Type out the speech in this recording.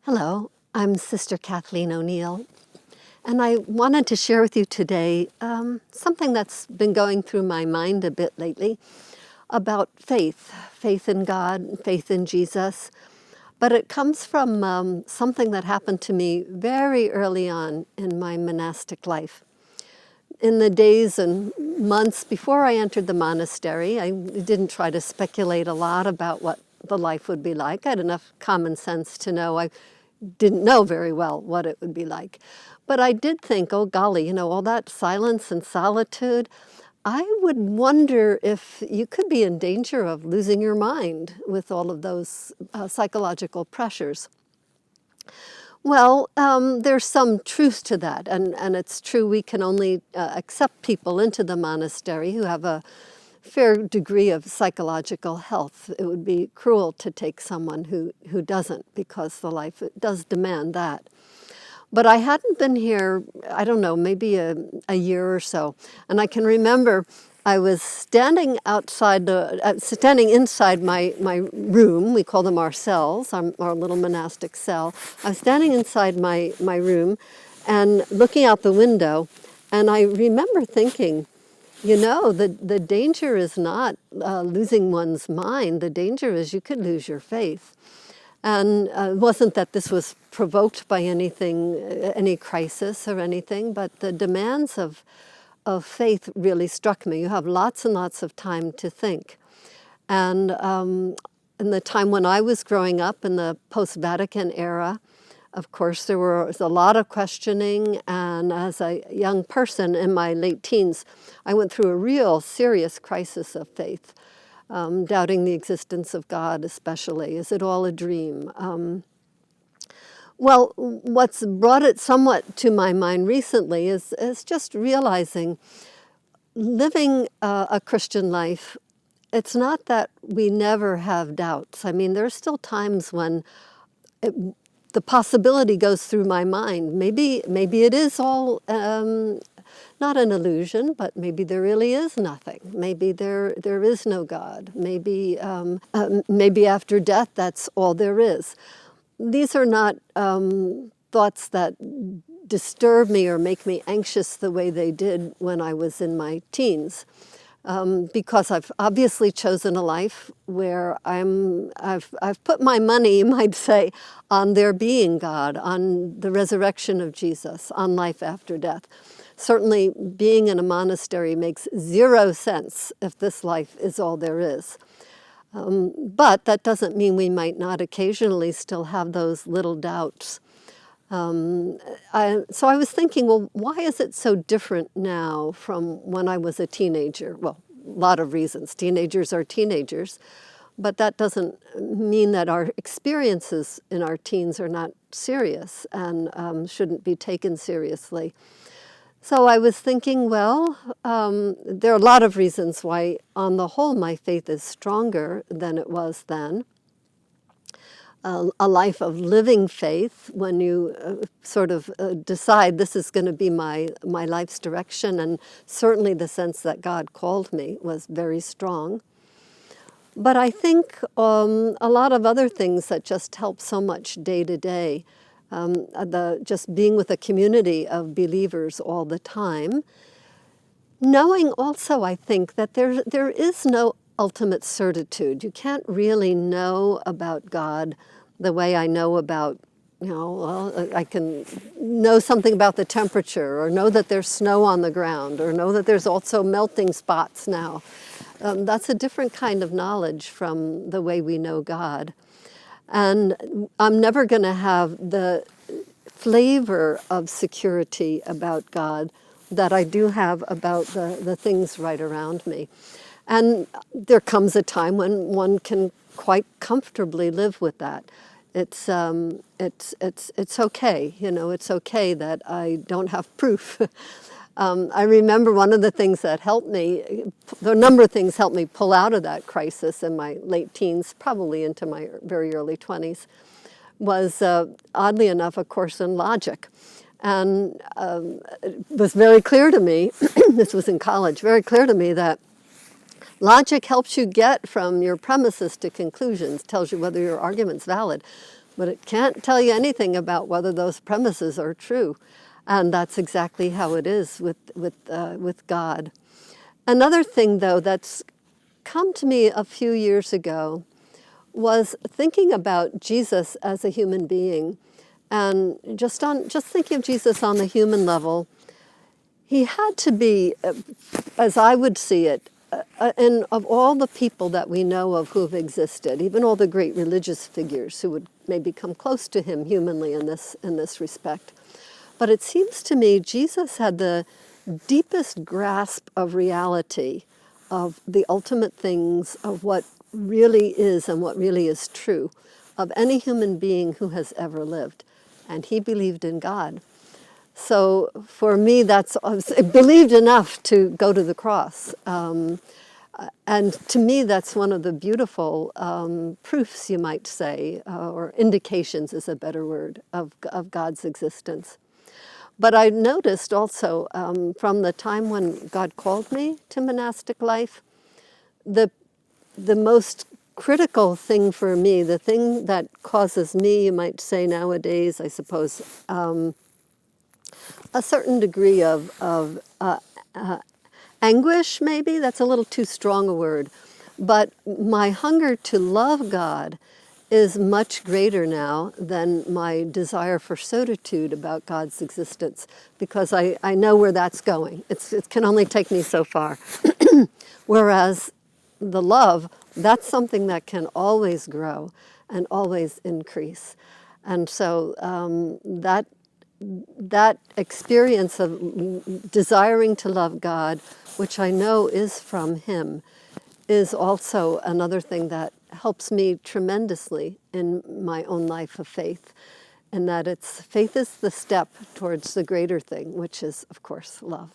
Hello, I'm Sister Kathleen O'Neill, and I wanted to share with you today something that's been going through my mind a bit lately about faith in God, faith in Jesus. But it comes from something that happened to me very early on in my monastic life. In the days and months before I entered the monastery, I didn't try to speculate a lot about what the life would be like. I had enough common sense to know I didn't know very well what it would be like. But I did think, oh golly, all that silence and solitude, I would wonder if you could be in danger of losing your mind with all of those psychological pressures. Well, there's some truth to that, and it's true we can only accept people into the monastery who have a fair degree of psychological health. It would be cruel to take someone who doesn't, because the life does demand that. But I hadn't been here, I don't know, maybe a year or so, and I can remember I was standing standing inside my room. We call them our cells, our little monastic cell. I was standing inside my room and looking out the window, and I remember thinking, the danger is not losing one's mind. The danger is you could lose your faith. And it wasn't that this was provoked by anything, any crisis or anything, but the demands of faith really struck me. You have lots and lots of time to think. And in the time when I was growing up in the post-Vatican era, of course, there was a lot of questioning, and as a young person in my late teens, I went through a real serious crisis of faith, doubting the existence of God especially. Is it all a dream? Well, what's brought it somewhat to my mind recently is just realizing living a Christian life, it's not that we never have doubts. I mean, there are still times when the possibility goes through my mind. Maybe it is all not an illusion, but maybe there really is nothing. Maybe there is no God. Maybe after death, that's all there is. These are not thoughts that disturb me or make me anxious the way they did when I was in my teens, because I've obviously chosen a life where I've put my money, you might say, on there being God, on the resurrection of Jesus, on life after death. Certainly, being in a monastery makes zero sense if this life is all there is. But that doesn't mean we might not occasionally still have those little doubts. So I was thinking, well, why is it so different now from when I was a teenager? Well, a lot of reasons. Teenagers are teenagers, but that doesn't mean that our experiences in our teens are not serious and shouldn't be taken seriously. So I was thinking, well, there are a lot of reasons why, on the whole, my faith is stronger than it was then. A life of living faith, when you decide this is going to be my life's direction, and certainly the sense that God called me was very strong. But I think a lot of other things that just help so much day to day. Just being with a community of believers all the time. Knowing also, I think, that there is no ultimate certitude. You can't really know about God the way I know about, I can know something about the temperature, or know that there's snow on the ground, or know that there's also melting spots now. That's a different kind of knowledge from the way we know God. And I'm never going to have the flavor of security about God that I do have about the things right around me. And there comes a time when one can quite comfortably live with that. It's okay, you know, it's okay that I don't have proof. I remember one of the things that helped me, a number of things helped me pull out of that crisis in my late teens, probably into my very early 20s, was oddly enough a course in logic. And it was very clear to me, this was in college, very clear to me that logic helps you get from your premises to conclusions, tells you whether your argument's valid, but it can't tell you anything about whether those premises are true. And that's exactly how it is with God. Another thing, though, that's come to me a few years ago was thinking about Jesus as a human being, and just thinking of Jesus on the human level. He had to be, as I would see it, and of all the people that we know of who have existed, even all the great religious figures who would maybe come close to him humanly in this respect. But it seems to me Jesus had the deepest grasp of reality, of the ultimate things, of what really is and what really is true, of any human being who has ever lived. And he believed in God. So for me, that's I believed enough to go to the cross. And to me, that's one of the beautiful proofs, you might say, or indications is a better word, of God's existence. But I noticed also from the time when God called me to monastic life, the most critical thing for me, the thing that causes me, you might say nowadays, I suppose, a certain degree of anguish, maybe that's a little too strong a word, but my hunger to love God is much greater now than my desire for certitude about God's existence, because I know where that's going. It can only take me so far. Whereas the love, that's something that can always grow and always increase. And so that experience of desiring to love God, which I know is from Him, is also another thing that helps me tremendously in my own life of faith. And that faith is the step towards the greater thing, which is, of course, love.